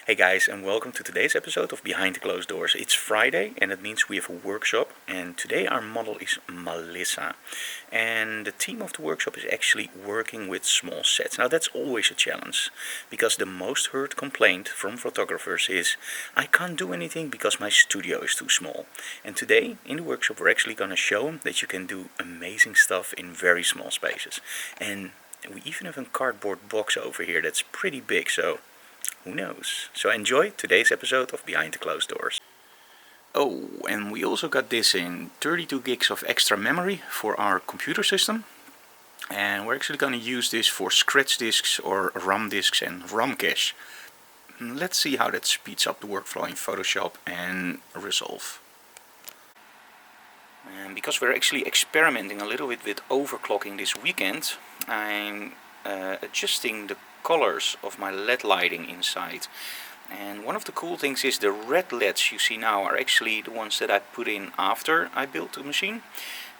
Hey guys, and welcome to today's episode of Behind the Closed Doors. It's Friday and it means we have a workshop, and today our model is Malissa. And the theme of the workshop is actually working with small sets. Now that's always a challenge, because the most heard complaint from photographers is I can't do anything because my studio is too small. And today in the workshop we're actually going to show them that you can do amazing stuff in very small spaces. And we even have a cardboard box over here that's pretty big, so who knows? So enjoy today's episode of Behind the Closed Doors. Oh, and we also got this in 32 gigs of extra memory for our computer system. And we're actually going to use this for scratch disks or RAM disks and ROM cache. Let's see how that speeds up the workflow in Photoshop and Resolve. And because we're actually experimenting a little bit with overclocking this weekend, I'm adjusting the colors of my LED lighting inside. And one of the cool things is the red LEDs you see now are actually the ones that I put in after I built the machine.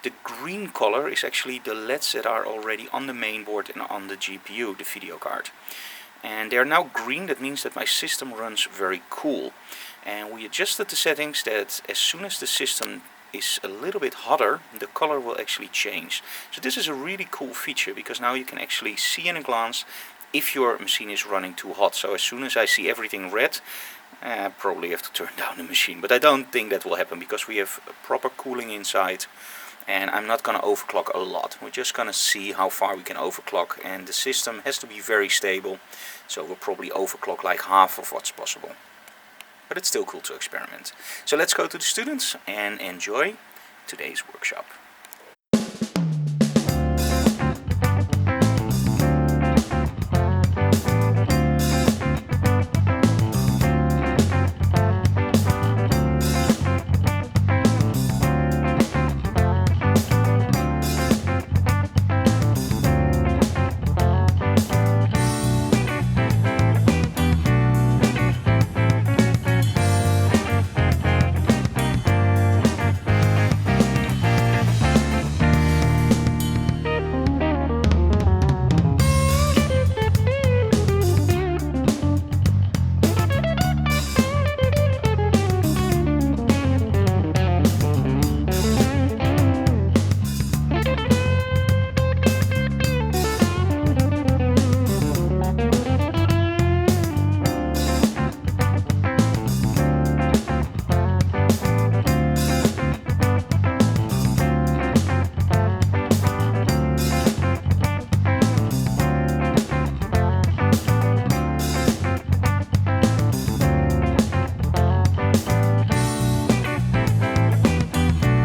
The green color is actually the LEDs that are already on the main board and on the GPU, the video card. And they are now green. That means that my system runs very cool. And we adjusted the settings that as soon as the system is a little bit hotter, the color will actually change. So this is a really cool feature, because now you can actually see in a glance if your machine is running too hot. So as soon as I see everything red, I probably have to turn down the machine. But I don't think that will happen, because we have proper cooling inside, and I'm not going to overclock a lot. We're just going to see how far we can overclock, and the system has to be very stable, so we'll probably overclock like half of what's possible. But it's still cool to experiment. So let's go to the students and enjoy today's workshop.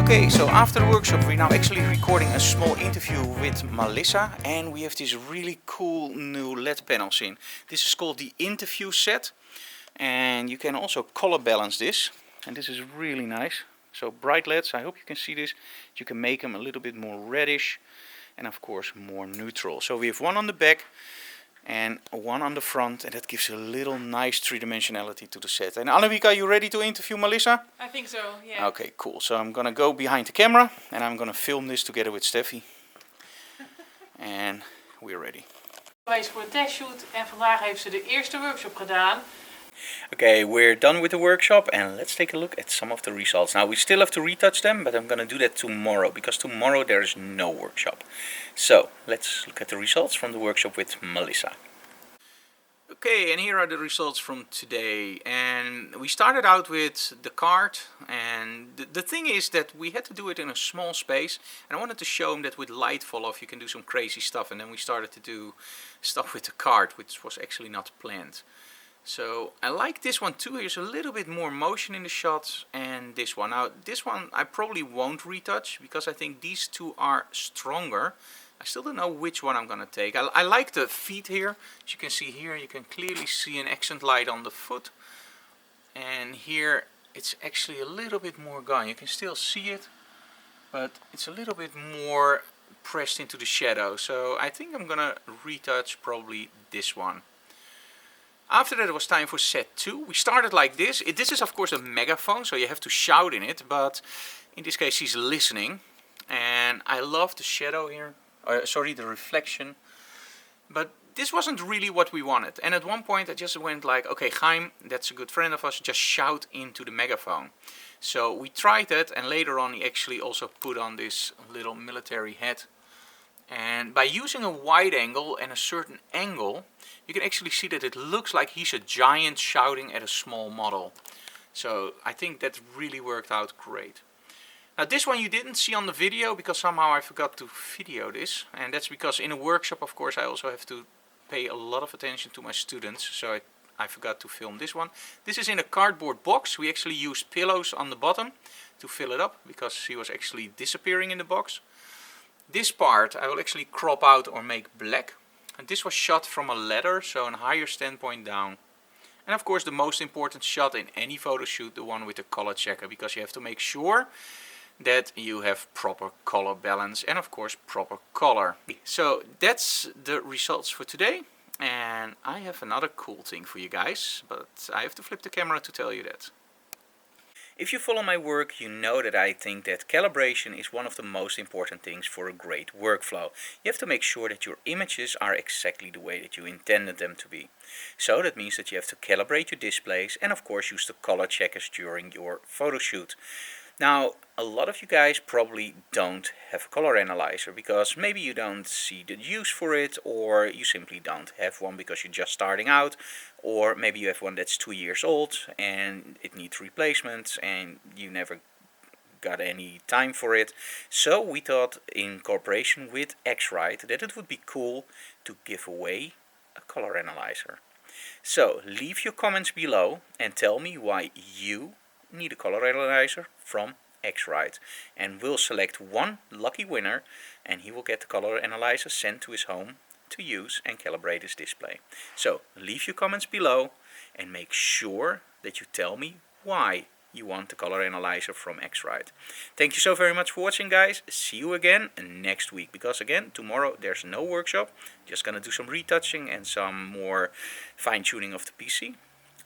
Okay, so after the workshop we're now actually recording a small interview with Malissa, and we have these really cool new LED panels in. This is called the interview set, and you can also color balance this, and this is really nice. So bright LEDs, I hope you can see this. You can make them a little bit more reddish and of course more neutral. So we have one on the back and one on the front, and that gives a little nice three-dimensionality to the set. And Annemiek, are you ready to interview Malissa? I think so, yeah. Okay, cool. So I'm gonna go behind the camera and I'm gonna film this together with Steffi. And we're ready. Geweest voor een testshoot en vandaag heeft ze de eerste workshop gedaan. Okay, we're done with the workshop and let's take a look at some of the results. Now we still have to retouch them, but I'm gonna do that tomorrow, because tomorrow there is no workshop. So let's look at the results from the workshop with Malissa. Okay, and here are the results from today. And we started out with the card, and the thing is that we had to do it in a small space, and I wanted to show them that with light fall off you can do some crazy stuff. And then we started to do stuff with the card, which was actually not planned. So I like this one too. Here's a little bit more motion in the shots, and this one. Now this one I probably won't retouch, because I think these two are stronger. I still don't know which one I'm gonna take. I like the feet here. As you can see here, you can clearly see an accent light on the foot. And here it's actually a little bit more gone. You can still see it, but it's a little bit more pressed into the shadow. So I think I'm gonna retouch probably this one. After that it was time for set 2. We started like this. This is of course a megaphone, so you have to shout in it, but in this case she's listening. And I love the shadow here, sorry, the reflection. But this wasn't really what we wanted. And at one point I just went like, okay, Chaim, that's a good friend of ours, just shout into the megaphone. So we tried that, and later on he actually also put on this little military hat. And by using a wide angle and a certain angle, you can actually see that it looks like he's a giant shouting at a small model. So I think that really worked out great. Now this one you didn't see on the video because somehow I forgot to video this. And that's because in a workshop, of course, I also have to pay a lot of attention to my students. So I forgot to film this one. This is in a cardboard box. We actually used pillows on the bottom to fill it up because he was actually disappearing in the box. This part I will actually crop out or make black. And this was shot from a ladder, so a higher standpoint down. And of course the most important shot in any photo shoot, the one with the color checker, because you have to make sure that you have proper color balance and of course proper color. So that's the results for today, and I have another cool thing for you guys, but I have to flip the camera to tell you that. If you follow my work, you know that I think that calibration is one of the most important things for a great workflow. You have to make sure that your images are exactly the way that you intended them to be. So that means that you have to calibrate your displays and of course use the color checkers during your photo shoot. Now, a lot of you guys probably don't have a color analyzer because maybe you don't see the use for it, or you simply don't have one because you're just starting out, or maybe you have one that's 2 years old and it needs replacement and you never got any time for it. So we thought, in cooperation with X-rite, that it would be cool to give away a color analyzer. So leave your comments below and tell me why you need a color analyzer from X-rite, and we'll select one lucky winner and he will get the color analyzer sent to his home to use and calibrate his display. So leave your comments below and make sure that you tell me why you want the color analyzer from X-rite. Thank you so very much for watching, guys. See you again next week, because again tomorrow there's no workshop, just gonna do some retouching and some more fine-tuning of the PC,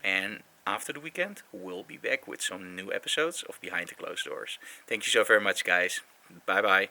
and after the weekend we'll be back with some new episodes of Behind the Closed Doors. Thank you so very much, guys. Bye bye.